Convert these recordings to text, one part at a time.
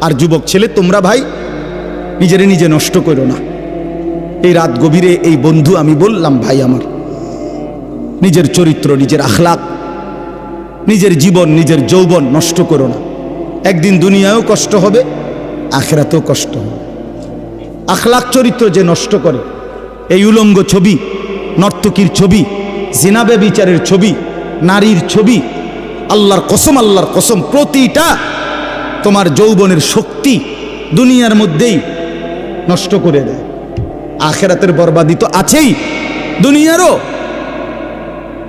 আর যুবক ছেলে, তোমরা ভাই নিজেরে নিজে নষ্ট করো না। এই রাত গভীরে এই বন্ধু আমি বললাম, ভাই আমার, নিজের চরিত্র, নিজের আখলাক, নিজের জীবন, নিজের যৌবন নষ্ট করো না। একদিন দুনিয়ায়ও কষ্ট হবে, আখিরাতেও কষ্ট হবে। আখলাক চরিত্র যে নষ্ট করে, এই উলঙ্গ ছবি, নর্তকীর ছবি, জিনা ব্যভিচারের ছবি, নারীর ছবি, আল্লাহর কসম প্রতিটা তোমার যৌবনের শক্তি দুনিয়ার মধ্যেই নষ্ট করে দেয়। আখিরাতের বরবাদি তো আছেই, দুনিয়ারও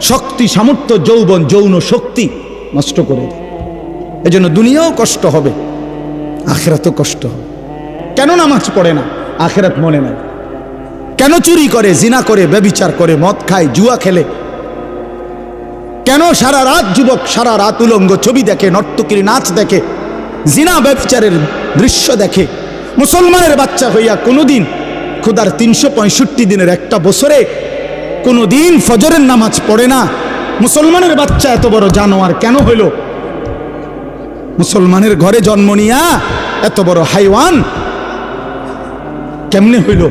শক্তি, সামর্থ্য, যৌবন, যৌন শক্তি নষ্ট করে দেয়। এজন্য দুনিয়াও কষ্ট হবে, আখিরাতও কষ্ট হবে। কেন নামাজ পড়ে না? আখিরাত মনে নাই। কেন চুরি করে, জিনা করে, ব্যভিচার করে, মদ খায়, জুয়া খেলে? কেন সারা রাত যুবক সারা রাত উলঙ্গ ছবি দেখে, নর্তকীর নাচ দেখে, জিনা ব্যভিচারের দৃশ্য দেখে? মুসলমানের বাচ্চা হইয়া কোনোদিন খোদার 365 দিনের একটা বছরে কোনোদিন ফজরের নামাজ পড়ে না। মুসলমানের বাচ্চা এত বড় জানোয়ার কেন হইল? মুসলমানের ঘরে জন্ম নিয়া এত বড় হাইওয়ান কেমনে হইল?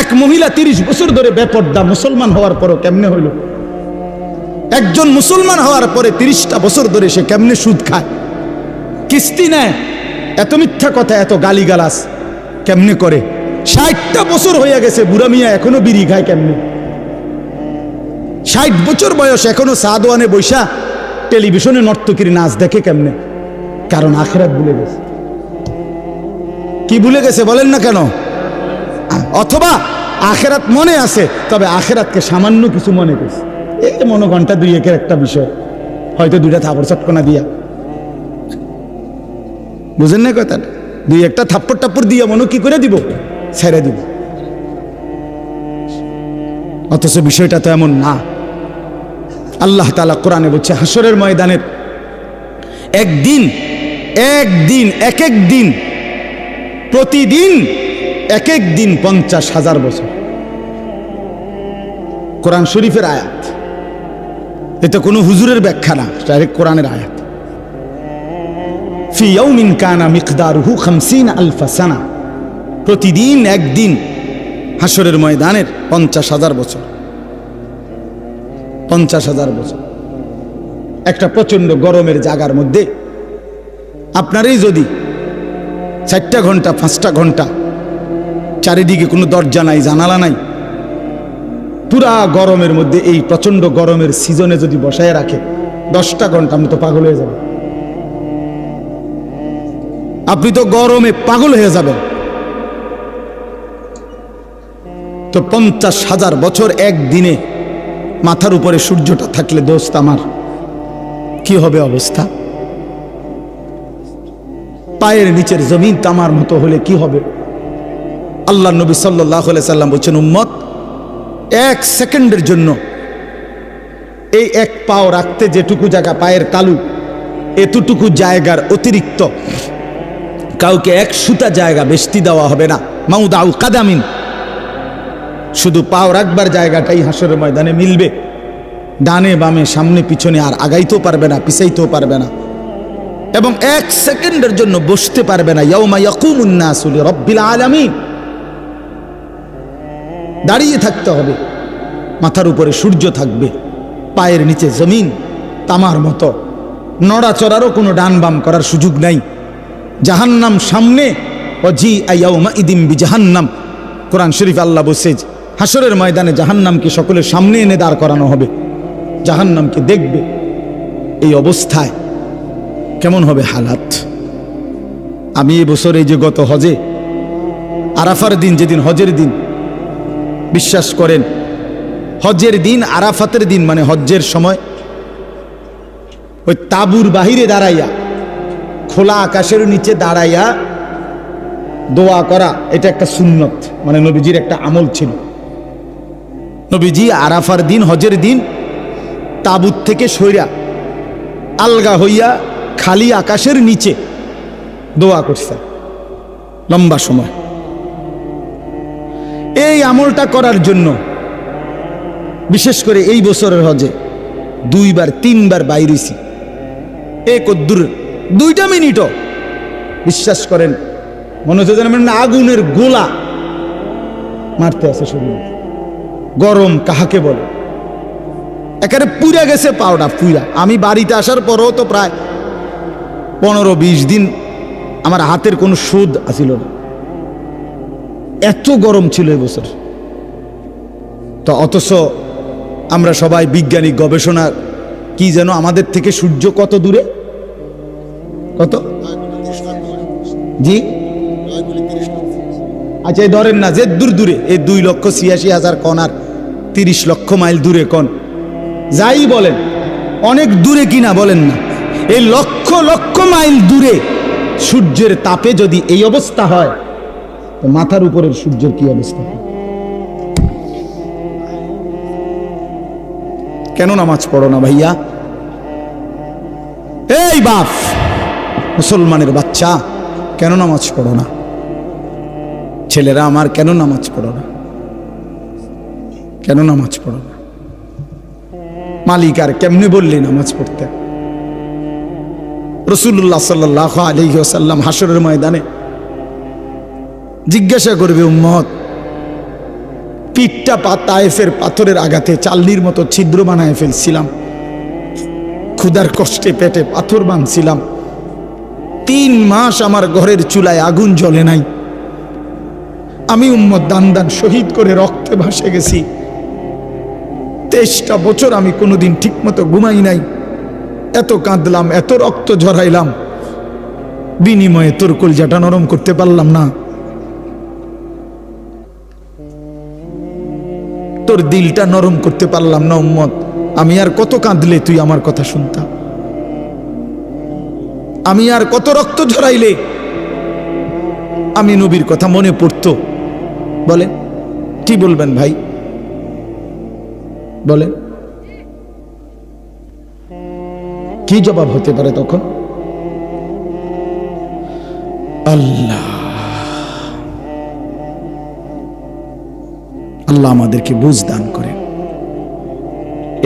এক মহিলা 30 বছর ধরে বেপর্দা, মুসলমান হওয়ার পরও কেমনে হইল? একজন মুসলমান হওয়ার পরে 30টা বছর ধরে সে কেমনে সুদ খায়, কিস্তি নেয়, এত মিথ্যা কথা, এত গালিগালাজ কেমনে করে? 60টা বছর হয়ে গেছে, বুড়া মিয়া এখনো বিড়ি খায় কেমনে? 60 বছর বয়স, এখনো সাদওয়ানে বৈশা টেলিভিশনে নর্তকীর নাচ দেখে কেমনে? কারণ আখিরাত ভুলে গেছে। কি ভুলে গেছে বলেন না কেন? অথবা আখিরাত মনে আছে, তবে আখিরাতকে সামান্য কিছু মনে করছে। এই মনে ঘন্টা 2-1 একটা বিষয়, হয়তো 2টা থাপড় চটকনা দিয়া, বুঝেন না কথা, 2-1টা থাপ্পড় টাপ্পড় দিয়া মনে কি করে দিব, ছেড়ে দিব। অথচ বিষয়টা তো এমন না। আল্লাহ তাআলা কোরআনে বলছে, হাসরের ময়দানের একদিন এক এক দিন, প্রতিদিন এক এক দিন 50,000 বছর। কোরআন শরীফের আয়াত, এটা কোনো হুজুরের ব্যাখ্যা না, ডাইরেক্ট কোরআনের আয়াত। ফি ইয়াউমিন কানা মিকদারুহু 50,000 সানা, প্রতিদিন একদিন হাসরের ময়দানের 50,000 বছর। 50,000 বছর একটা প্রচন্ড গরমের জায়গার মধ্যে আপনারই যদি 4টা ঘন্টা 5টা ঘন্টা, চারিদিকে কোনো দরজা নাই, জানালা নাই, পুরা গরমের মধ্যে, এই প্রচন্ড গরমের সিজনে যদি বসায় রাখে 10টা ঘন্টা, আমি তো পাগল হয়ে যাব। আপনি তো গরমে পাগল হয়ে যাবেন। তো 50,000 বছর একদিনে মাথার উপরে সূর্যটা থাকলে দোস্ত আমার কি হবে অবস্থা? পায়ের নিচের জমিন তামার মতো হলে কি হবে? আল্লাহ নবী সাল্লাল্লাহু আলাইহি সাল্লাম বলছেন, উম্মত 1 সেকেন্ডের জন্য এই এক পাও রাখতে যেটুকু জায়গা পায়ের তালু, এতটুকু জায়গার অতিরিক্ত কাউকে 1 সুতা জায়গা বেশি দেওয়া হবে না। মাউদাউ কাদামিন, শুধু পাও রাখবার জায়গাটাই হাসরের ময়দানে মিলবে। ডানে বামে সামনে পিছনে আর আগাইতেও পারবে না, পিছাইতেও পারবে না, এবং 1 সেকেন্ডের জন্য বসতে পারবে না। ইয়াউমা ইয়াকুমুন নাসু লিরাব্বিল আলামিন, দাঁড়িয়ে থাকতে হবে। মাথার উপরে সূর্য থাকবে, পায়ের নিচে জমিন তামার মতো, নড়াচড়ারও কোনো ডান বাম করার সুযোগ নাই। জাহান্নাম সামনে, ওয়াজি ইয়াউমা ইদিম বিজাহান্নাম, কোরআন শরীফ আল্লাহ বলছে হাসরের ময়দানে জাহান্নামকে সকলের সামনে এনে দাঁড় করানো হবে, জাহান্নামকে দেখবে। এই অবস্থায় কেমন হবে হালাত? আমি এবছর এই যে গত হজে আরাফার দিন, যেদিন হজের দিন, বিশ্বাস করেন হজের দিন, আরাফাতের দিন মানে হজ্জের সময়, ওই তাবুর বাহিরে দাঁড়াইয়া, খোলা আকাশের নিচে দাঁড়াইয়া দোয়া করা, এটা একটা সুন্নত, মানে নবীজির একটা আমল ছিল। নবীজি আরাফার দিন, হজের দিন তাবুত থেকে সইরা আলগা হইয়া খালি আকাশের নিচে দোয়া করছে লম্বা সময়। এই আমলটা করার জন্য বিশেষ করে এই বছরের হজে 2-3 বার বাইরেছি। কদ্দুর 2টা মিনিটও বিশ্বাস করেন মনে হচ্ছে যেন না আগুনের গোলা মারতে আছে শরীর। গরম কাহাকে বলে, একেবারে পুড়ে গেছে পাউডা পুরা। আমি বাড়িতে আসার পরও তো প্রায় 15-20 দিন আমার হাতের কোনো সুদ আসিল না, এত গরম ছিল এবছর। তো অথচ আমরা সবাই বিজ্ঞানিক গবেষণা কি যেন আমাদের থেকে সূর্য কত দূরে, কত জি আচ্ছা এই ধরেন না যে দূর দূরে, এই 2,86,000 কণ আর 30 লক্ষ মাইল দূরে কণ, যাই বলেন অনেক দূরে কিনা বলেন না, এই লক্ষ লক্ষ মাইল দূরে সূর্যের তাপে যদি এই অবস্থা হয় তো মাথার উপরের সূর্যের কি অবস্থা হয়? কেন নামাজ পড়ো না ভাইয়া? এই বাপ মুসলমানের বাচ্চা, কেন নামাজ পড়ো না? ছেলেরা আমার, কেন নামাজ পড়ো না? কেন নামাজ পড়ো না? মালিক আর কেমনে বললি নামাজ পড়তে? রাসূলুল্লাহ সাল্লাল্লাহু আলাইহি ওয়াসাল্লাম হাসরের ময়দানে জিজ্ঞাসা করবে, উম্মত পিঠটা তায়েফের পাথরের আঘাতে চাল্লির মতো ছিদ্র বানায় ফেলছিলাম, ক্ষুধার কষ্টে পেটে পাথর বাঁধছিলাম, 3 মাস আমার ঘরের চুলায় আগুন জ্বলে নাই, আমি উম্মত দান দান শহীদ করে রক্তে ভাসে গেছি, 23টা বছর আমি কোনোদিন ঠিক মতো ঘুমাই নাই, এত কাঁদলাম, এত রক্ত ঝরাইলাম, বিনিময়ে তোর কলজাটা নরম করতে পারলাম না, তোর দিলটা নরম করতে পারলাম না উম্মত, আমি আর কত কাঁদলে তুই আমার কথা শুনতাম? আমি আর কত রক্ত ঝরাইলে আমি নবীর কথা মনে পড়তো? বলেন কি বলবেন ভাই, বলেন কি জবাব হতে পারে তখন? আল্লাহ আল্লাহ আমাদেরকে বুঝ দান করেন।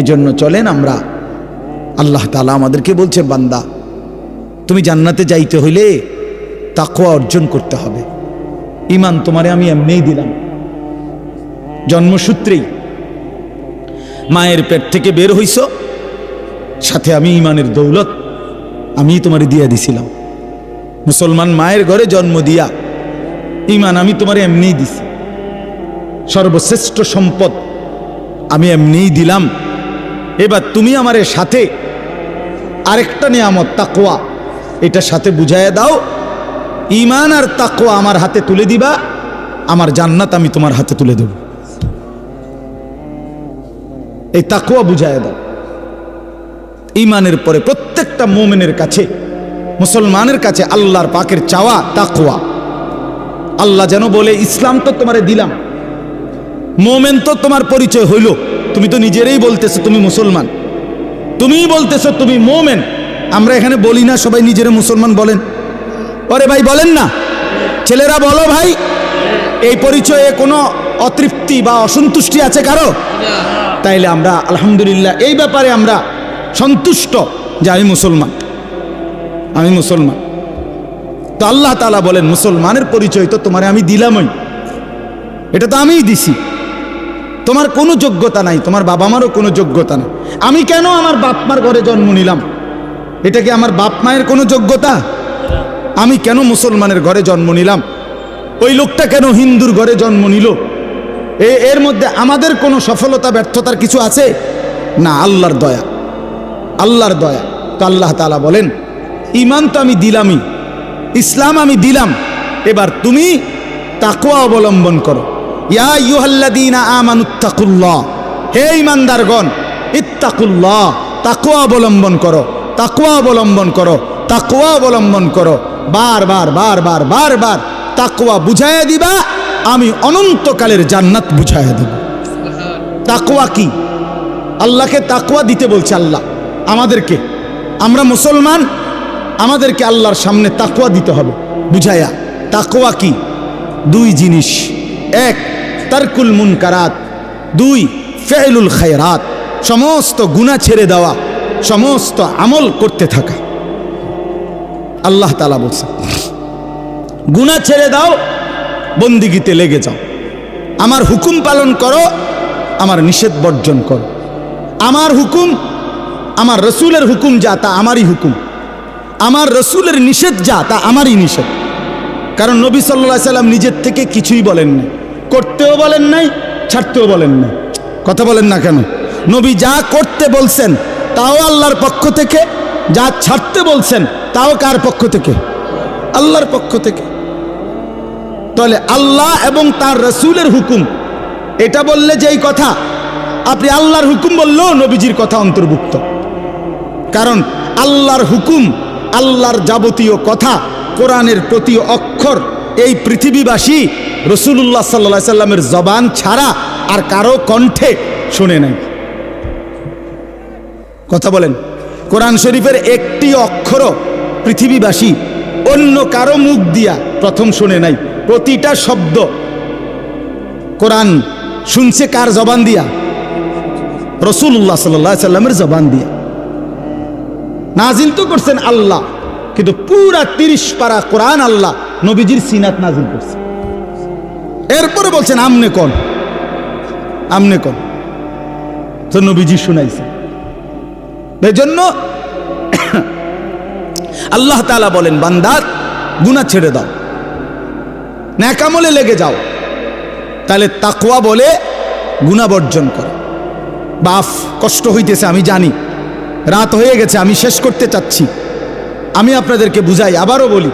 এজন্য চলেন আমরা, আল্লাহ তাআলা আমাদেরকে বলছে, বান্দা তুমি জান্নাতে যাইতে হইলে তাকওয়া অর্জন করতে হবে। ঈমান তোমারে আমি এমনিই দিলাম, জন্মসূত্রেই মায়ের পেট থেকে বের হইছ, সাথে আমি ঈমানের দৌলত আমি তোমারে দিয়া দিছিলাম। মুসলমান মায়ের ঘরে জন্ম দিয়া ঈমান আমি তোমারে এমনিই দিছি, সর্বশ্রেষ্ঠ সম্পদ আমি এমনিই দিলাম। এবার তুমি আমার সাথে আরেকটা নিয়ামত তাকওয়া, এটার সাথে বুঝাইয়া দাও, ঈমান আর তাকওয়া আমার হাতে তুলে দিবা, আমার জান্নাত আমি তোমার হাতে তুলে দেব। এই তাকওয়া বুঝাইয়া দাও। ঈমানের পরে প্রত্যেকটা মুমিনের কাছে, মুসলমানের কাছে আল্লাহর পাকের চাওয়া তাকওয়া। আল্লাহ যেন বলে, ইসলাম তো তোমারে দিলাম, মোমেন তো তোমার পরিচয় হইল, তুমি তো নিজেরাই বলতেছো তুমি মুসলমান, তুমিই বলতেছো তুমি মোমেন। আমরা এখানে বলি না সবাই নিজেরা মুসলমান বলেন? ওরে ভাই বলেন না, ছেলেরা বলো ভাই, এই পরিচয়ে কোনো অতৃপ্তি বা অসন্তুষ্টি আছে কারো? তাইলে আমরা আলহামদুলিল্লাহ এই ব্যাপারে আমরা সন্তুষ্ট যে আমি মুসলমান, আমি মুসলমান। তো আল্লাহ তাআলা বলেন, মুসলমানের পরিচয় তো তোমারে আমি দিলামই, এটা তো আমিই দিছি, তোমার কোনো যোগ্যতা নাই, তোমার বাবা মারও কোনো যোগ্যতা নাই। আমি কেন আমার বাপ মার ঘরে জন্ম নিলাম? এটা কি আমার বাপ মায়ের কোনো যোগ্যতা? আমি কেন মুসলমানের ঘরে জন্ম নিলাম? ওই লোকটা কেন হিন্দুর ঘরে জন্ম নিল? এর মধ্যে আমাদের কোনো সফলতা ব্যর্থতার কিছু আছে? না, আল্লাহর দয়া, আল্লাহর দয়া। তো আল্লাহ তাআলা বলেন, ঈমান তো আমি দিলামই, ইসলাম আমি দিলাম, এবার তুমি তাকওয়া অবলম্বন করো। ইয়া আইয়ুহাল্লাযীনা আমানুত্তাকুল্লাহ, হে ঈমানদারগণ, ইত্তাকুল্লাহ, তাকওয়া অবলম্বন করো, তাকওয়া অবলম্বন করো, তাকওয়া অবলম্বন করো। বারবার বারবার বারবার তাকওয়া বুঝাইয়া দিবা, আমি অনন্তকালের জান্নাত বুঝাইয়া দেব। তাকওয়া কি? আল্লাহকে তাকওয়া দিতে বলছে আল্লাহ আমাদেরকে। আমরা মুসলমান, আমাদেরকে আল্লাহর সামনে তাকওয়া দিতে হবে বুঝাইয়া। তাকওয়া কি? 2 জিনিস, 1 তারকুল মুনকারাত, 2 ফি'লুল খায়রাত, সমস্ত গুনাহ ছেড়ে দেওয়া, সমস্ত আমল করতে থাকা। আল্লাহ তাআলা বলছেন গুনাহ ছেড়ে দাও, বন্দিগিতে লেগে যাও। আমার হুকুম পালন করো, আমার নিষেধ বর্জন করো। আমার হুকুম, আমার রসুলের হুকুম যা তা আমারই হুকুম, আমার রসুলের নিষেধ যা তা আমারই নিষেধ। কারণ নবী সাল্লাল্লাহু আলাইহি সাল্লাম নিজের থেকে কিছুই বলেন নাই, করতেও বলেন নাই, ছাড়তেও বলেন নাই। কথা বলেন না কেন? নবী যা করতে বলছেন তাও আল্লাহর পক্ষ থেকে, যা ছাড়তে বলছেন তাও কার পক্ষ থেকে? আল্লাহর পক্ষ থেকে। তাহলে আল্লাহ এবং তার রসুলের হুকুম এটা বললে যেই কথা, আপনি আল্লাহর হুকুম বললেও নবীজির কথা অন্তর্ভুক্ত। কারণ আল্লাহর হুকুম, আল্লাহর যাবতীয় কথা, কোরআনের প্রতি অক্ষর এই পৃথিবীবাসী রাসূলুল্লাহ সাল্লাল্লাহু আলাইহি সাল্লামের জবান ছাড়া আর কারো কণ্ঠে শুনে নাই। কথা বলেন, কোরআন শরীফের একটি অক্ষরও পৃথিবীবাসী অন্য কারো মুখ দিয়া প্রথম শুনে নাই। প্রতিটা শব্দ কোরআন শুনছে কার জবান দিয়া? রাসূলুল্লাহ সাল্লাল্লাহু আলাইহি সাল্লামের জবান দিয়া। নাজিল তো করছেন আল্লাহ, কিন্তু পুরা 30 পারা কোরআন আল্লাহ নবীজির সিনাত নাজিল করছে। এরপরে বলছেন আমনে কোন, আমনে কোন, তো নবীজি শুনাইছে। এজন্য আল্লাহ তাআলা বলেন, বান্দা গুনাহ ছেড়ে দাও, নেক আমলে লেগে যাও। তাহলে তাকওয়া বলে গুনাহ বর্জন করো। বাফ কষ্ট হইতেছে আমি জানি, রাত হয়ে গেছে, আমি শেষ করতে চাচ্ছি। আমি আপনাদেরকে বুঝাই, আবারও বলি,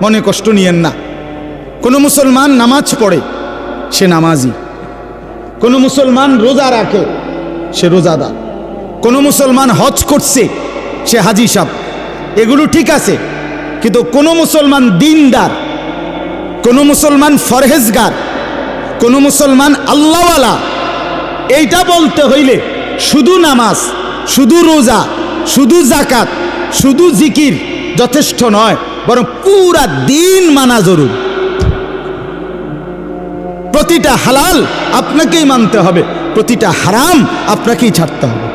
মনে কষ্ট নিয়েন না। কোনো মুসলমান নামাজ পড়ে, সে নামাজি। কোনো মুসলমান রোজা রাখে, সে রোজাদার। কোনো মুসলমান হজ করছে, সে হাজি সাহেব। এগুলো ঠিক আছে, কিন্তু কোনো মুসলমান দিনদার, কোনো মুসলমান ফরহেজগার, কোনো মুসলমান আল্লাহওয়ালা, এইটা বলতে হইলে শুধু নামাজ, শুধু রোজা, শুধু যাকাত, শুধু জিকির যথেষ্ট নয়, বরং পুরা দিন মানা জরুরি। প্রতিটা হালাল আপনাকেই মানতে হবে, প্রতিটা হারাম আপনাকেই ছাড়তে হবে,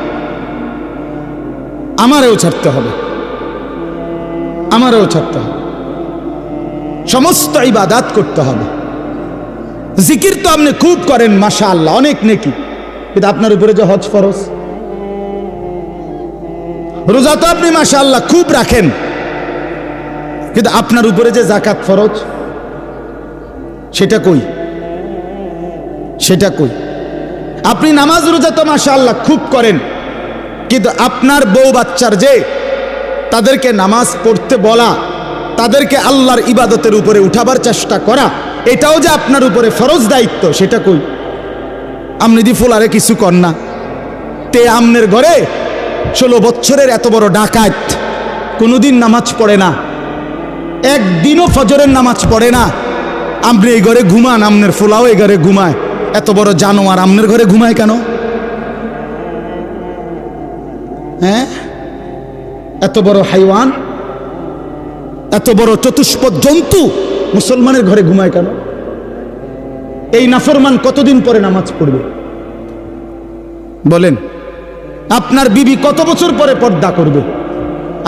আমারও ছাড়তে হবে, আমারও ছাড়তে হবে। সমস্ত ইবাদত করতে হবে। জিকির তো আপনি খুব করেন, মাশাআল্লাহ, অনেক নেকি, কিন্তু আপনার উপরে যে হজ ফরজ। রোজা তো আপনি মাশাআল্লাহ খুব রাখেন, কিন্তু আপনার উপরে যে যাকাত ফরজ, সেটা কই? সেটা কই? আপনি নামাজ রোজা তো মাশাআল্লাহ খুব করেন, কিন্তু আপনার বউ বাচ্চার যে তাদেরকে নামাজ পড়তে বলা, তাদেরকে আল্লাহর ইবাদতের উপরে উঠাবার চেষ্টা করা, এটাও যে আপনার উপরে ফরজ দায়িত্ব, সেটা কই? আপনি দি ফুলারে কিছু কর না। তে আমনের ঘরে 16 বছরের এত বড় ডাকাত কোনোদিন নামাজ পড়ে না, একদিনও ফজরের নামাজ পড়ে না। আপনি এই ঘরে ঘুমান, আমনের ফুলাও এই ঘরে ঘুমায়। এত বড় জানোয়ার আমনের ঘরে ঘুমায় কেন? হ্যাঁ, এত বড় হাইওয়ান, এত বড় চতুষ্পদ জন্তু মুসলমানের ঘরে ঘুমায় কেন? এই নাফরমান কতদিন পরে নামাজ পড়বে বলেন? আপনার বিবি কত বছর পরে পর্দা করবে?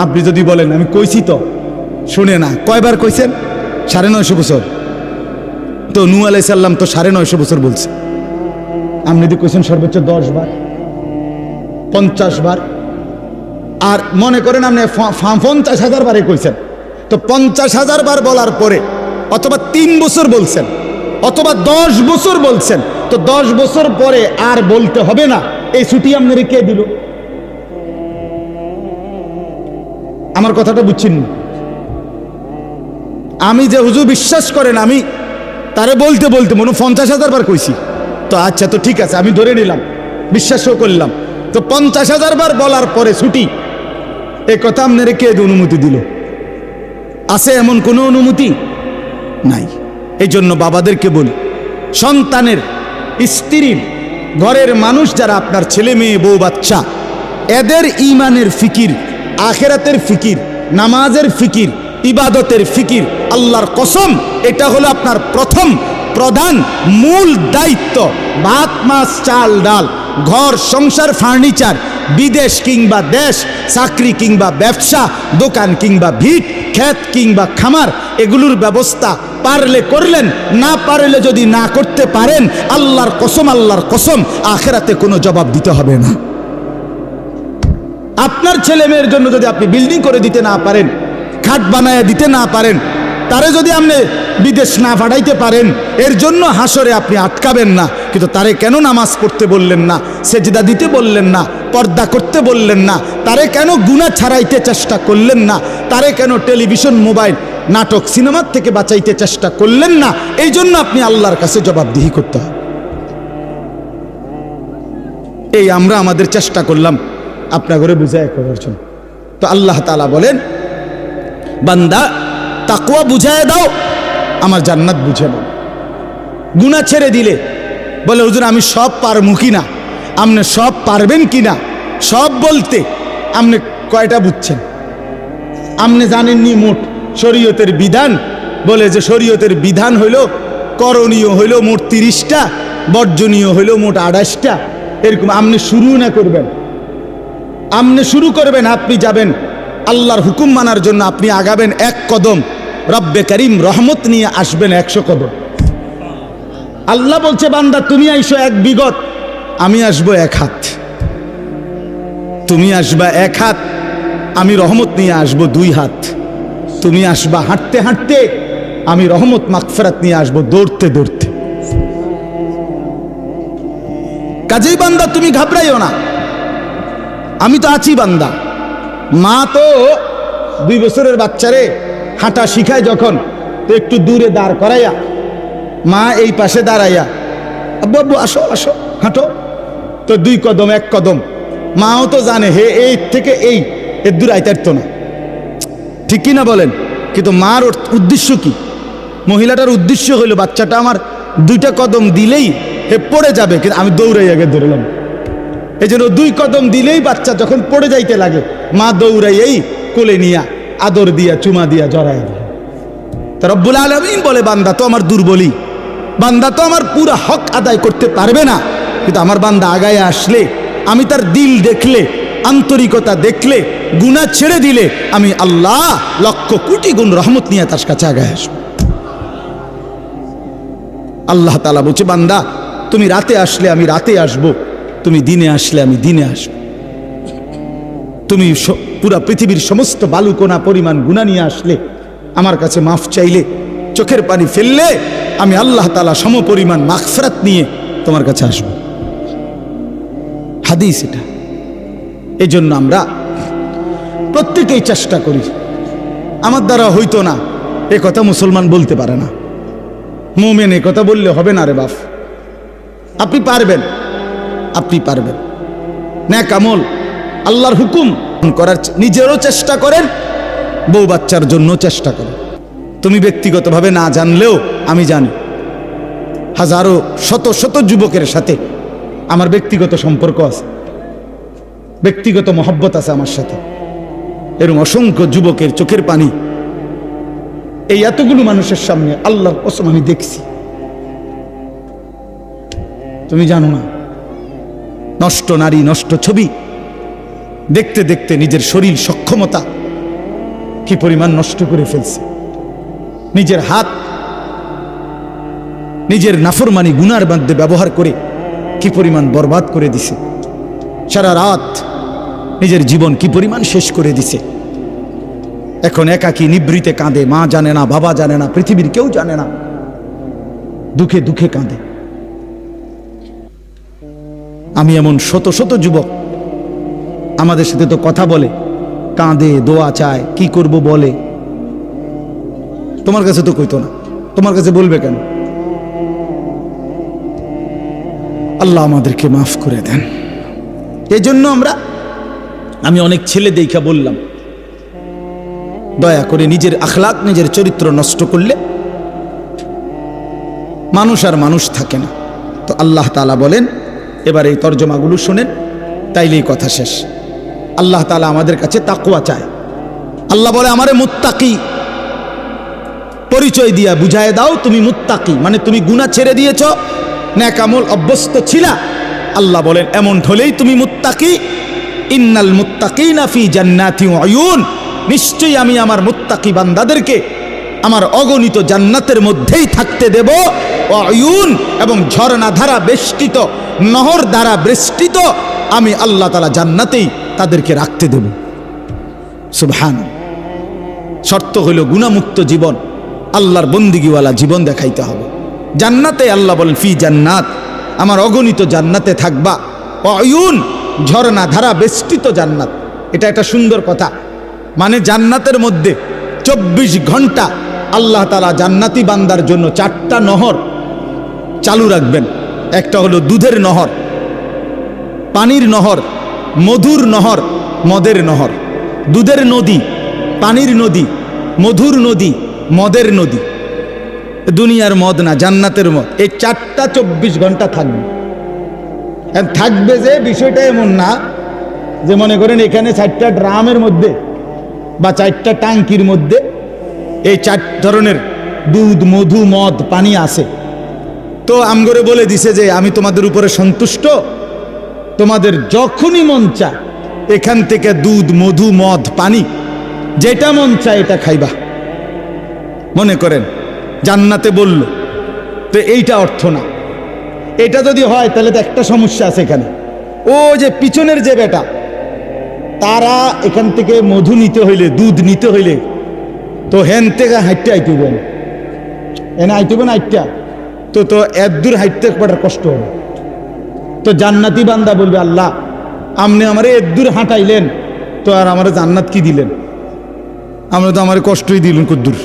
আপনি যদি বলেন আমি কইছি তো, শুনে না। কয়বার কইছেন? 950 বছর। তো নূহ আলাইহিস সালাম তো 950 বছর বলছে। আপনি যদি কইছেন সর্বোচ্চ 10 বার, 50 বার, আর মনে করেন আপনি 50,000 বারে কইছেন, তো 50,000 বার বলার পরে অথবা 3 বছর বলছেন, অথবা 10 বছর বলছেন, তো 10 বছর পরে আর বলতে হবে না, এই ছুটি আপনারে কে দিল? আমার কথাটা বুঝছেন? আমি যে হুজুর বিশ্বাস করেন, আমি তারে বলতে বলতে মনে 50,000 বার কইছি, তো আচ্ছা, তো ঠিক আছে, আমি ধরে নিলাম, বিশ্বাসও করলাম। তো 50,000 বার বলার পরে ছুটি, এই কথা আপনারে কে অনুমতি দিল? আছে এমন কোনো অনুমতি নাই। এই জন্য বাবাদেরকে বলি, সন্তানের, স্ত্রীর, ঘরের মানুষ যারা আপনার ছেলে মেয়ে বউ বাচ্চা, এদের ঈমানের ফিকির, আখিরাতের ফিকির, নামাজের ফিকির, ইবাদতের ফিকির, আল্লাহর কসম এটা হলো আপনার প্রথম প্রধান মূল দায়িত্ব। ভাত মাছ চাল ডাল, ঘর সংসার ফার্নিচার, বিদেশ কিংবা দেশ, চাকরি কিংবা ব্যবসা, দোকান কিংবা ভিট, ক্ষেত কিংবা খামার, এগুলোর ব্যবস্থা পারলে করলেন, না পারলে যদি না করতে পারেন, আল্লাহর কসম আখিরাতে কোনো জবাব দিতে হবে না। আপনার ছেলে মেয়ের জন্য যদি আপনি বিল্ডিং করে দিতে না পারেন, খাট বানায় দিতে না পারেন, তারে যদি আপনি বিদেশ না পাঠাইতে পারেন, এর জন্য হাসরে আপনি আটকাবেন না। কিন্তু তারে কেন নামাজ পড়তে বললেন না, সেজদা দিতে বললেন না, পর্দা করতে বললেন না, তারে কেন গুনাহ ছাড়াইতে চেষ্টা করলেন না, তারে কেন টেলিভিশন, মোবাইল, নাটক, সিনেমার থেকে বাঁচাইতে চেষ্টা করলেন না, এই জন্য আপনি আল্লাহর কাছে জবাবদিহি করতে হবে। এই আমরা আমাদের চেষ্টা করলাম আপনার ঘরে বুঝায় করার জন্য। তো আল্লাহ তাআলা বলেন, বান্দা তাকওয়া বুঝায় দাও, আমার জান্নাত বুঝে নাও। গুনাহ ছেড়ে দিলে বলে, হুজুর আমি সব পারমু কিনা? আপনি সব পারবেন কিনা? সব বলতে আপনি কয়টা বুঝছেন? আপনি জানেননি মোট শরীয়তের বিধান? বলে যে শরীয়তের বিধান হইল, করণীয় হইল মোট 30টা, বর্জনীয় হইল মোট 28টা। এরকম আপনি শুরু না করবেন, আপনি শুরু করবেন, আপনি যাবেন আল্লাহর হুকুম মানার জন্য, আপনি আগাবেন 1 কদম, রব্বে করিম রহমত নিয়ে আসবেন 100 কদম। আল্লাহ বলছে, বান্দা তুমি আইসো 1 বিগত, আমি আসবো 1 হাত। তুমি আসবা 1 হাত, আমি রহমত নিয়ে আসবো 2 হাত। তুমি আসবা হাঁটতে হাঁটতে, আমি রহমত মাগফিরাত নিয়ে আসবো দৌড়তে দৌড়তে। কাজেই বান্দা তুমি ঘাবড়াইও না, আমি তো আছি বান্দা। মা তো 2 বছরের বাচ্চারে হাঁটা শিখায় যখন, তো একটু দূরে দাঁড় করাইয়া, মা এই পাশে দাঁড়াইয়া, আব্বু আব্বু আসো আসো হাঁটো, তো 2 কদম 1 কদম। মাও তো জানে হে এই থেকে এই এর দূর আইতারতো না, ঠিক কি না বলেন? কিন্তু মার উদ্দেশ্য কি? মহিলাটার উদ্দেশ্য হইল বাচ্চাটা আমার 2টা কদম দিলেই হে পড়ে যাবে, কিন্তু আমি দৌড়াই আগে ধরলাম। এই জন্য 2 কদম দিলেই বাচ্চা যখন পড়ে যাইতে লাগে, মা দৌড়াইয়েই কোলে নিয়া আদর দিয়া চুমা দিয়া জড়াই দেয়। তা রব্বুল আলামিন বলে, বান্দা তো আমার দুর্বলী, বান্দা তো আমার পুরা হক আদায় করতে পারবে না, কিন্তু আমার বান্দা আগায় আসলে, আমি তার দিল দেখলে, আন্তরিকতা দেখলে, গুনাহ ছেড়ে দিলে, আমি আল্লাহ লক্ষ কোটি গুণ রহমত নিয়ে তার কাছে আগায় আসবো। আল্লাহ তাআলা বলছে, বান্দা তুমি রাতে আসলে আমি রাতে আসব, তুমি দিনে আসলে আমি দিনে আসব। তুমি পুরা পৃথিবীর সমস্ত বালুকণা পরিমাণ গুনাহ নিয়ে আসলে, আমার কাছে মাফ চাইলে, চোখের পানি ফেললে, আমি আল্লাহ তাআলা সমপরিমাণ মাগফিরাত নিয়ে তোমার কাছে আসব। হাদিস এটা। এই জন্য আমরা প্রত্যেকেই চেষ্টা করি। আমার দ্বারা হইতো না এ কথা মুসলমান বলতে পারে না, মুমিন এ কথা বললে হবে না রে বাপ। আপনি পারবেন, আপনি পারবেন। নেক আমল, আল্লাহর হুকুম করার নিজেরও চেষ্টা করেন, বউ বাচ্চার জন্য চেষ্টা করেন। তুমি ব্যক্তিগতভাবে না জানলেও আমি জানি, হাজারো শত শত যুবকের সাথে আমার ব্যক্তিগত সম্পর্ক আছে, ব্যক্তিগত মহব্বত আছে আমার সাথে। এরকম অসংখ্য যুবকের চোখের পানি এই এতগুলো মানুষের সামনে আল্লাহর কসম আমি দেখছি। তুমি জানো না, নষ্ট নারী, নষ্ট ছবি দেখতে দেখতে নিজের শরীর সক্ষমতা কি পরিমাণ নষ্ট করে ফেলছে। নিজের হাত নিজের নাফরমানি গুনার মধ্যে ব্যবহার করে কি পরিমাণ বরবাদ করে দিছে। সারা রাত নিজের জীবন কি পরিমাণ শেষ করে দিছে। এখন একাকী নিভৃতে কাঁদে, মা জানে না, বাবা জানে না, পৃথিবীর কেউ জানে না, দুঃখে দুঃখে কাঁদে। আমি এমন শত শত যুবক আমাদের সাথে তো কথা বলে, কাঁদে, দোয়া চায়, কি করব বলে। তোমার কাছে তো কইতো না, তোমার কাছে বলবে কেন? আল্লাহ আমাদেরকে মাফ করে দেন। এই জন্য আমি অনেক ছেলে দেখা বললাম, দয়া করে নিজের আখলাক, নিজের চরিত্র নষ্ট করলে মানুষ আর মানুষ থাকে না। তো আল্লাহ তাআলা বলেন, এবার এই তর্জমাগুলো শোনেন, তাইলেই কথা শেষ। আল্লাহ তাআলা আমাদের কাছে তাকওয়া চায়। আল্লাহ বলে, আমারে মুত্তাকি পরিচয় দিয়া বুঝায় দাও, তুমি মুত্তাকি, মানে তুমি গুনাহ ছেড়ে দিয়েছ, নেক আমল অভ্যস্ত ছিলা। আল্লাহ বলেন, এমন হলেই তুমি মুত্তাকি। ইন্নাল মুত্তাকিনা ফি জান্নাতি ওয়া উয়ুন, নিশ্চয়ই আমি আমার মুত্তাকি বান্দাদেরকে আমার অগণিত জান্নাতের মধ্যেই থাকতে দেব। ওয়া উয়ুন, এবং ঝর্ণা ধারা বেষ্টিত, নহর দ্বারা বেষ্টিত আমি আল্লাহ তাআলা জান্নাতেই তাদেরকে রাখতে দেব। সুবহানাল্লাহ। শর্ত হইল গুনাহমুক্ত জীবন, আল্লাহর বন্দিগিওয়ালা জীবন দেখাইতে হবে। জান্নাতে আল্লাহ বলেন ফি জান্নাত, আমার অগণিত জান্নাতে থাকবা। অয়ুন, ঝর্ণা ধারা বেষ্টিত জান্নাত। এটা একটা সুন্দর কথা, মানে জান্নাতের মধ্যে 24 ঘন্টা আল্লাহ তাআলা জান্নাতি বান্দার জন্য 4টা নহর চালু রাখবেন। একটা হলো দুধের নহর, পানির নহর, মধুর নহর, মদের নহর। দুধের নদী, পানির নদী, মধুর নদী, মদের নদী। দুনিয়ার মদ না, জান্নাতের মদ। এই 4টা 24 ঘন্টা থাকবে। থাকবে যে বিষয়টা এমন না যে মনে করেন এখানে 4টা ড্রামের মধ্যে বা 4টা ট্যাঙ্কির মধ্যে এই 4 ধরনের দুধ, মধু, মদ, পানি আছে। তো আমগরে বলে দিছে যে আমি তোমাদের উপরে সন্তুষ্ট, তোমাদের যখনই মন চায় এখান থেকে দুধ, মধু, মদ, পানি যেটা মন চায় এটা খাইবা। মনে করেন জান্নাতে বলল, তো এইটা অর্থ না। এটা যদি হয় তাহলে তো একটা সমস্যা আছে এখানে। ও যে পিছনের যে বেটা, তারা এখান থেকে মধু নিতে হইলে, দুধ নিতে হইলে তো হেন থেকে হাইটটা আইতেবেন, এনে আইতেবেন হাইটটা, তো এত দূর হাইটতে একটা কষ্ট হবে। তো জান্নাতি বান্দা বলবে, আল্লাহ আপনি আমারে এত দূর হাঁটাইলেন, তো আর আমার জান্নাত কি দিলেন? আমরা তো আমার কষ্টই দিলেন কদ্দূর।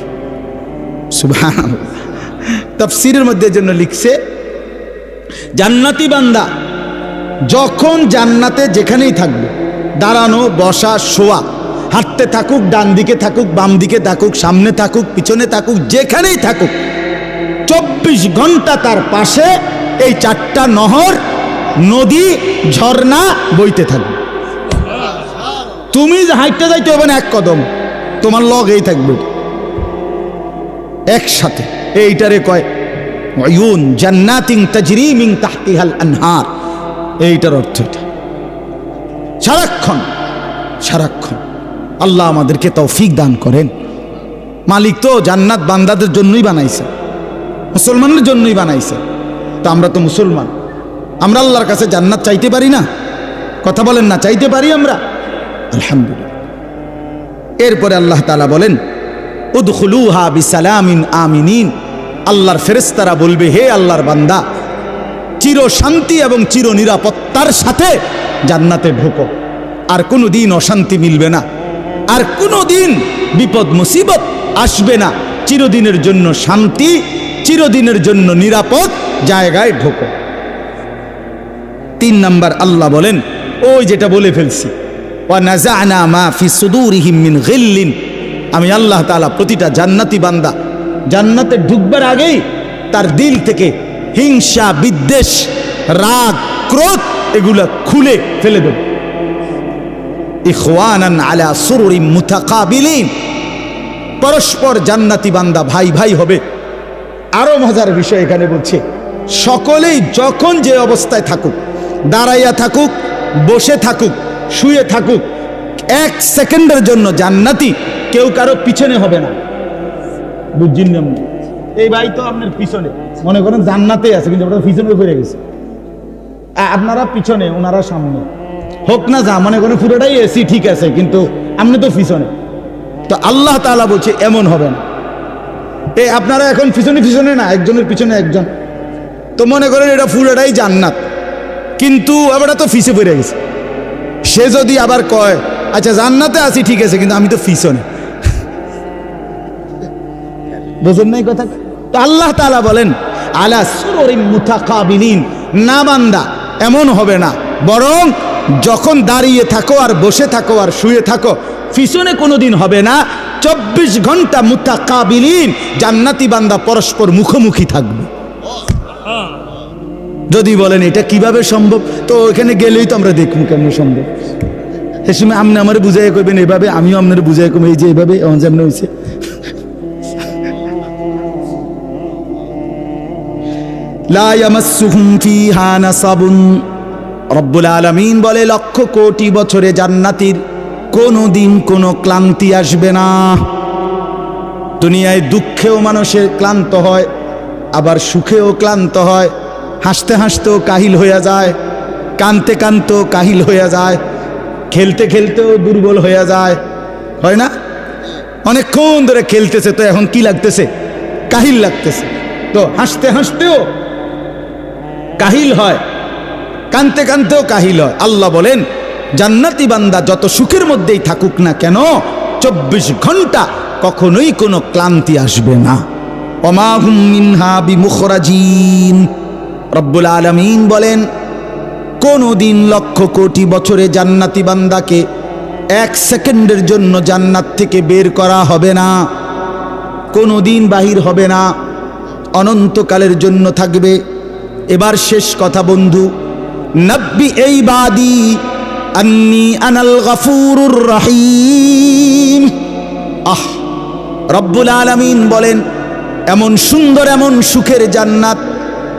সুবহানাল্লাহ। তাফসীরের মধ্যে জন্য লিখছে, জান্নাতি বান্দা যখন জান্নাতে যেখানেই থাকবে, দাঁড়ানো, বসা, শোয়া, হাঁটতে থাকুক, ডান দিকে থাকুক, বাম দিকে থাকুক, সামনে থাকুক, পিছনে থাকুক, যেখানেই থাকুক, 24 ঘন্টা তার পাশে এই 4টা নহর, নদী, ঝর্ণা বইতে থাকবে। তুমি হাঁটতে যাইতে হবে না এক কদম, তোমার লগেই থাকবে একসাথে। এইটারে কয় উয়ুন জান্নাতিন তাজরি মিন তাহতিহাল আনহার। এইটার অর্থ এটা। সারাক্ষণ সারাক্ষণ আল্লাহ আমাদেরকে তৌফিক দান করেন। মালিক তো জান্নাত বান্দাদের জন্যই বানাইছে, মুসলমানের জন্যই বানাইছে। তো আমরা তো মুসলমান, আমরা আল্লাহর কাছে জান্নাত চাইতে পারি না? কথা বলেন না, চাইতে পারি আমরা? আলহামদুলিল্লাহ। এরপরে আল্লাহ তাআলা বলেন, উদখুলুহা বিসালামিন আমিনিন। আল্লাহর ফেরেশতারা বলবে, হে আল্লাহর বান্দা, চির শান্তি এবং চির নিরাপত্তার সাথে জান্নাতে ঢোকো। আর কোনো দিন অশান্তি মিলবে না, আর কোনো দিন বিপদ মুসিবত আসবে না। চিরদিনের জন্য শান্তি, চিরদিনের জন্য নিরাপদ জায়গায় ঢোকো। 3 নাম্বার আল্লাহ বলেন, ওই যেটা বলে ফেলছি, ওয়া নাযা'না মা ফি সুদুরিহিম মিন গিল্লিন। আমি আল্লাহ তাআলা প্রতিটা জান্নাতি বান্দা জান্নাতে ঢুকবার আগেই তার দিল থেকে হিংসা, বিদ্বেষ, রাগ, ক্রোধ এগুলা খুলে ফেলে দেব। ইখওয়ানান আলা সুরুরিম মুতাকাবিলিন। পরস্পর জান্নাতি বান্দা ভাই ভাই হবে। আরো মজার বিষয় এখানে বলছে, সকলেই যখন যে অবস্থায় থাকুক, দাঁড়াইয়া থাকুক, বসে থাকুক, শুয়ে থাকুক, 1 সেকেন্ডের জন্য জান্নাতি কেউ কারো পিছনে হবে না। বুঝছেন না? এই ভাই তো আপনার পিছনে, মনে করেন জান্নাতে আছে কিন্তু ওটা পিছনে ঘুরে গেছে, আপনারা পিছনে, ওনারা সামনে, হোক না যা, মনে করেন পুরোটাই এসি ঠিক আছে কিন্তু আপনি তো পিছনে। তো আল্লাহ তাআলা বলছে এমন হবে না। এই আপনারা এখন পিছনে পিছনে না, একজনের পিছনে একজন, তো মনে করেন এটা পুরোটাই জান্নাত, কিন্তু এটা তো ফিসে পড়ে গেছে। সে যদি আবার কয়, আচ্ছা জান্নাতে আছি ঠিক আছে কিন্তু আমি তো পিছনে, বুঝেন নাই কথা? তো আল্লাহ তাআলা বলেন, আলা সুরুরিম মুতাকাবিলিন। না বান্দা, এমন হবে না, বরং যখন দাঁড়িয়ে থাকো আর বসে থাকো আর শুয়ে থাকো, পিছনে কোনোদিন হবে না। 24 ঘন্টা মুতাকাবিলিন, জান্নাতি বান্দা পরস্পর মুখোমুখি থাকবে। যদি বলেন এটা কিভাবে সম্ভব, তো ওখানে গেলেই তো আমরা দেখবো কেমন সম্ভব। সে সময় আপনি আমার বুঝাই করবেন এভাবে, আমিও আপনার বুঝাই করবো এই যে এইভাবে, যেমন হয়েছে। লা ইয়ামাসসুহুম ফিহা নাসাবুন রব্বুল আলামিন বলে লক্ষ কোটি বছরে জান্নাতীর কোনোদিন কোনো ক্লান্তি আসবে না। দুনিয়ায় দুঃখেও মানুষের ক্লান্ত হয়, আবার সুখেও ক্লান্ত হয়, হাসতে হাসতেও কাহিল হয়ে যায়, কানতে কানতেও কাহিল হয়ে যায়, খেলতে খেলতেও দুর্বল হয়ে যায়, হয় না? অনেকক্ষণ ধরে খেলতেছে তো এখন কি লাগতেছে? কাহিল লাগতেছে। তো হাসতে হাসতেও কাহিল হয়, কানতে কানতেও কাহিল হয়। আল্লাহ বলেন জান্নাতি বান্দা যত সুখের মধ্যেই থাকুক না কেন 24 ঘন্টা কখনোই কোনো ক্লান্তি আসবে না। ওমা হুম মিনহা বিমুখরাজিন। রব্বুল আলামিন বলেন কোনদিন লক্ষ কোটি বছরে জান্নাতি বান্দাকে 1 সেকেন্ডের জন্য জান্নাত থেকে বের করা হবে না, কোনদিন বাহির হবে না, অনন্তকালের জন্য থাকবে। এবার শেষ কথা বন্ধু, নব্বি এই বাদি আন্নি আনাল গফুরুর রহিম। রব্বুল আলামিন বলেন এমন সুন্দর এমন সুখের জান্নাত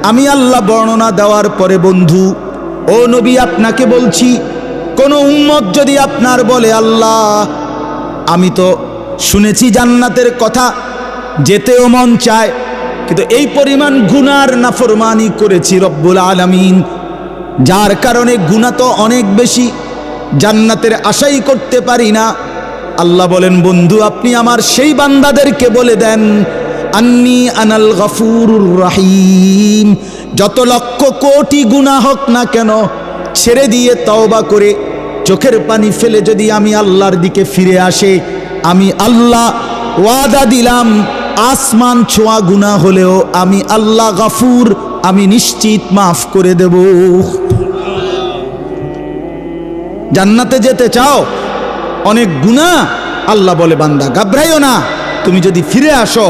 আমি আল্লাহ বর্ণনা দেওয়ার পরে বন্ধু ও নবী আপনাকে বলছি, কোন উম্মত যদি আপনার বলে আল্লাহ আমি তো শুনেছি জান্নাতের কথা, যেতেও মন চায়, কিন্তু এই পরিমাণ গুনার নাফরমানি করেছি রব্বুল আলামিন, যার কারণে গুনাহ তো অনেক বেশি, জান্নাতের আশাই করতে পারি না। আল্লাহ বলেন বন্ধু আপনি আমার সেই বান্দাদেরকে বলে দেন আন্নি আনাল গফুরুর রহিম। যত লক্ষ কোটি গুনাহ হোক না কেন ছেড়ে দিয়ে তওবা করে চোখের পানি ফেলে যদি আমি আল্লাহর দিকে ফিরে আসে, আমি আল্লাহ ওয়াদা দিলাম আসমান ছোঁয়া গুনাহ হলেও আমি আল্লাহ গফুর, আমি নিশ্চিত মাফ করে দেব। জান্নাতে যেতে চাও, অনেক গুনাহ, আল্লাহ বলে বান্দা ঘাবড়াইও না, তুমি যদি ফিরে আসো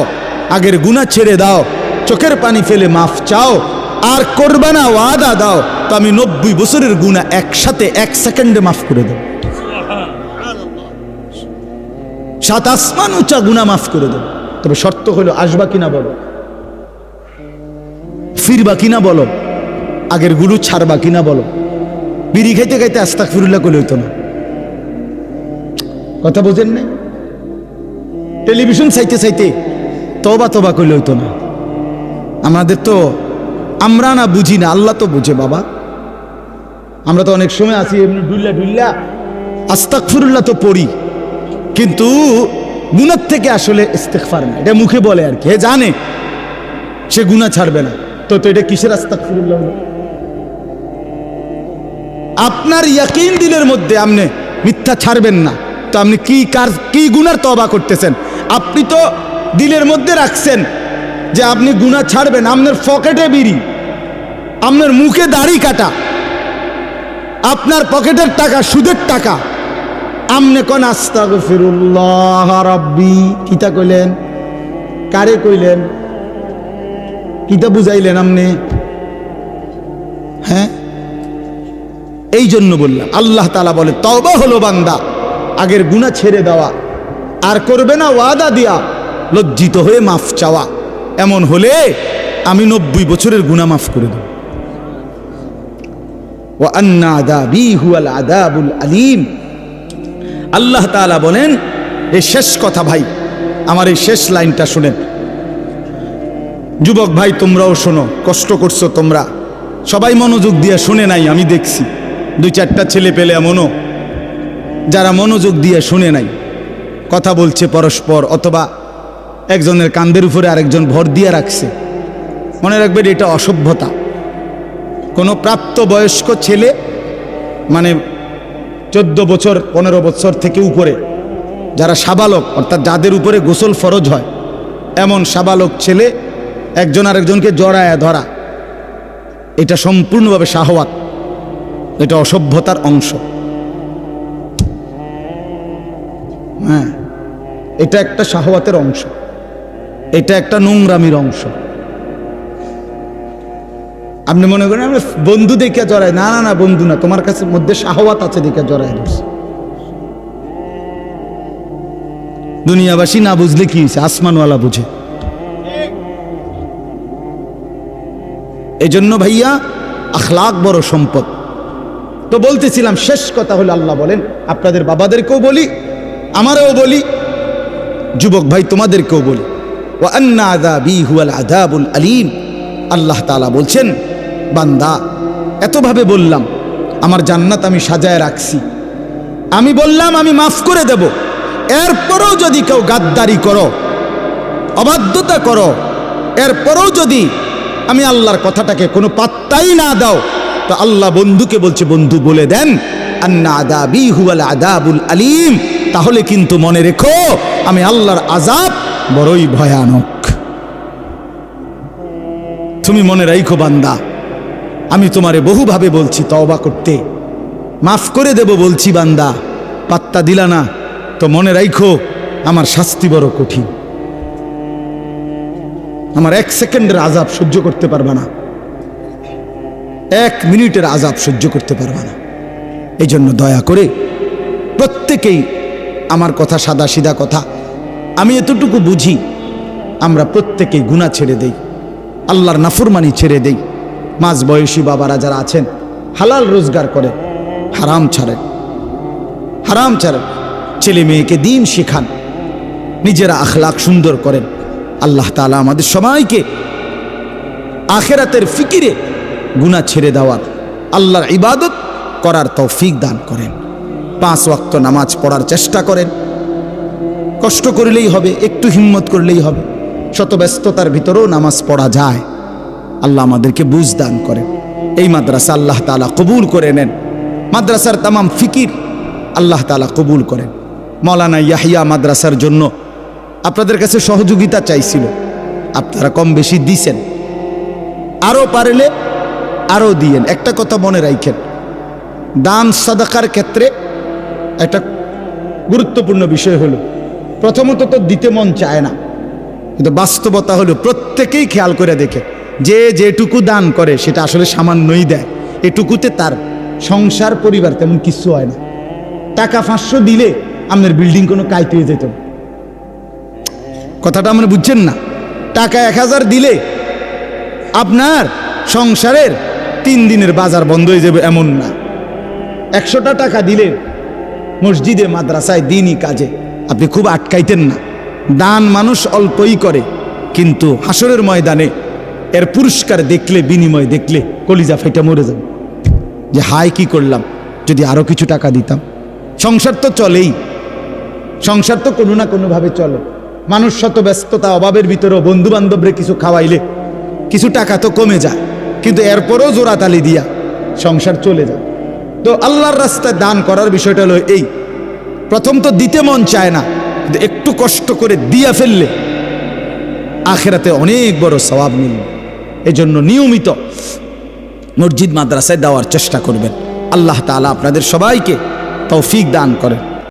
আগের গুনাহ ছেড়ে দাও, চোখের পানি ফেলে মাফ চাও, আর করবে না ওয়াদা দাও, তো আমি 90 বছরের গুনাহ একসাথে 1 সেকেন্ডে মাফ করে দেব। 7 আসমান উঁচা গুনাহ মাফ করে দেব। তবে শর্ত হলো আসবা কিনা বলো, ফিরবা কিনা বলো, আগের গুরু ছাড়বা কিনা বলো। বিড়ি খাইতে খাইতে আস্তাগফিরুল্লাহ কইলে হইতো না, কথা বোঝেন না? টেলিভিশন চাইতে চাইতে তওবা তওবা কইলে হইতো না। আমাদের তো আমরা না বুঝি না, আল্লাহ তো বুঝে বাবা। আমরা তো অনেক সময় আছি এমনি ডুল্লা ডুল্লা আস্তাগফিরুল্লাহ তো পড়ি, কিন্তু গুনাহ থেকে আসলে ইস্তেগফার না, এটা মুখে বলে আর কি, জানে সে গুনাহ ছাড়বে না, তো এটা কিসের আস্তাগফিরুল্লাহ? আপনার ইয়াকিন দিলের মধ্যে আপনি মিথ্যা ছাড়বেন না, তো আপনি কি গুনার তওবা করতেছেন? আপনি তো দিলের মধ্যে রাখছেন যে আপনি গুনাহ ছাড়বেন, আপনার পকেটে বিড়ি, আপনার মুখে দাড়ি কাটা, আপনার পকেটের টাকা সুদের টাকা, আমনে কোন আস্তাগফিরুল্লাহ রাব্বি কিতা কইলেন? কারে কইলেন? কিতা বুঝাইলেন আমনে? হ্যাঁ, এই জন্য বললাম আল্লাহ তাআলা বলে তওবা হলো বান্দা আগের গুনাহ ছেড়ে দেওয়া, আর করবে না ওয়াদা দিয়া লজ্জিত হয়ে মাফ চাওয়া। এমন হলে আমি 90 বছরের গুনাহ মাফ করে দেব। ওয়া আন্না আযাবি হুয়াল আযাবুল আলীম। আল্লাহ তাআলা বলেন এই শেষ কথা ভাই, আমার এই শেষ লাইনটা শুনেন। যুবক ভাই তোমরাও শোনো, কষ্ট করছো তোমরা, সবাই মনোযোগ দিয়ে শুনে নাই, আমি দেখছি 2-4টা ছেলে পেলে এমনও যারা মনোযোগ দিয়ে শুনে নাই, কথা বলছে পরস্পর, অথবা একজনের কাঁধের উপরে আরেকজন ভর দিয়ে রাখছে। মনে রাখবেন এটা অসভ্যতা। কোনো প্রাপ্তবয়স্ক ছেলে মানে 14 বছর 15 বছর থেকে উপরে যারা সাবালক, অর্থাৎ যাদের উপরে গোসল ফরজ হয়, এমন সাবালক ছেলে একজন আরেকজনকে জড়ায়া ধরা, এটা সম্পূর্ণভাবে শাহওয়াত, এটা অসভ্যতার অংশ। হ্যাঁ, এটা একটা শাহওয়াতের অংশ, এটা একটা নোংরামির অংশ। আপনি মনে করেন আমরা বন্ধু দেখে জড়াই, না না না বন্ধু না, তোমার কাছে মধ্যে শাহওয়াত আছে দেখে জড়াই দিচ্ছে। দুনিয়াবাসী না বুঝলে কি হয়েছে, আসমানওয়ালা বুঝে। এই জন্য ভাইয়া আখলাক বড় সম্পদ। তো বলতেছিলাম শেষ কথা হলো আল্লাহ বলেন আপনাদের বাবাদেরকেও বলি, আমারও বলি, যুবক ভাই তোমাদেরকেও বলি, ওয়া আন্না আযাবি হুয়াল আযাবুল আলীম। আল্লাহ তাআলা বলছেন বান্দা এতভাবে বললাম, আমার জান্নাত আমি সাজায় রাখছি, আমি বললাম আমি মাফ করে দেব, এরপরও যদি কেউ গাদ্দারি করো, অবাধ্যতা করো, এরপরও যদি আমি আল্লাহর কথাটাকে কোনো পাত্তাই না দাও, তো আল্লাহ বন্ধুকে বলছে বন্ধু বলে দেন আন্না আযাবি হুয়াল আযাবুল আলীম, তাহলে কিন্তু মনে রেখো আমি আল্লাহর আযাব বড়ই ভয়ানক। তুমি মনে রাখো বান্দা, আমি তোমারে বহুভাবে বলছি তওবা করতে, মাফ করে দেব বলছি বান্দা, পাত্তা দিলা না, তো মনে রাখো আমার শাস্তি বড় কঠিন, আমার 1 সেকেন্ডের আযাব সহ্য করতে পারবা না, 1 মিনিটের আযাব সহ্য করতে পারবা না। এই জন্য দয়া করে প্রত্যেকেই, আমার কথা সাদা সিধা কথা, আমি এতটুকু বুঝি, আমরা প্রত্যেকেই গুনাহ ছেড়ে দেই, আল্লাহর নাফরমানি ছেড়ে দেই। মাঝ বয়সী বাবারা যারা আছেন হালাল রোজগার করে, হারাম ছাড়েন, হারাম ছাড়েন, ছেলে মেয়েকে দ্বীন শেখান, নিজেরা আখলাক সুন্দর করেন। আল্লাহ তাআলা আমাদের সবাইকে আখিরাতের ফিকিরে গুনাহ ছেড়ে দেওয়ার, আল্লাহর ইবাদত করার তৌফিক দান করেন। 5 ওয়াক্ত নামাজ পড়ার চেষ্টা করেন, কষ্ট করলেই হবে, একটু হিম্মত করলেই হবে, শত ব্যস্ততার ভিতরেও নামাজ পড়া যায়। আল্লাহ আমাদেরকে বুঝ দান করেন। এই মাদ্রাসা আল্লাহ তাআলা কবুল করে নেন, মাদ্রাসার তামাম ফিকির আল্লাহ তাআলা কবুল করেন। মাওলানা ইয়াহিয়া মাদ্রাসার জন্য আপনাদের কাছে সহযোগিতা চাইছিল, আপনারা কম বেশি দিছেন, আরও পারলে আরও দিয়েন। একটা কথা মনে রাখেন, দান সাদাকার ক্ষেত্রে একটা গুরুত্বপূর্ণ বিষয় হলো, প্রথমত তো দিতে মন চায় না, কিন্তু বাস্তবতা হলো প্রত্যেকেই খেয়াল করে দেখে যে যেটুকু দান করে সেটা আসলে সামান্যই দেয়, এটুকুতে তার সংসার পরিবার তেমন কিছু হয় না। টাকা 500 দিলে আপনার বিল্ডিং কোনো কাইতে হয়ে যেত, কথাটা আপনি বুঝছেন না। টাকা 1000 দিলে আপনার সংসারের 3 দিনের বাজার বন্ধ হয়ে যাবে এমন না। 100টা টাকা দিলে মসজিদে মাদ্রাসায় দ্বীনি কাজে আপনি খুব আটকাইতেন না। দান মানুষ অল্পই করে, কিন্তু হাসরের ময়দানে এর পুরস্কার দেখলে, বিনিময় দেখলে কলিজা ফেটে মরে যাবে যে হায় কি করলাম, যদি আরো কিছু টাকা দিতাম। সংসার তো চলেই, সংসার তো কোনো না কোনোভাবে চলে। মানুষ শত ব্যস্ততা অভাবের ভিতরেও বন্ধু বান্ধবরে কিছু খাওয়াইলে কিছু টাকা তো কমে যায়, কিন্তু এরপরও জোড়াতালি দিয়া সংসার চলে যায়। তো আল্লাহর রাস্তায় দান করার বিষয়টা হলো এই, প্রথম তো দিতে মন চায় না, কিন্তু একটু কষ্ট করে দিয়া ফেললে আখিরাতে অনেক বড় সওয়াব মিলবে। এজন্য নিয়মিত মসজিদ মাদ্রাসায় দেওয়ার চেষ্টা করবেন। আল্লাহ তাআলা আপনাদের সবাইকে তৌফিক দান করেন।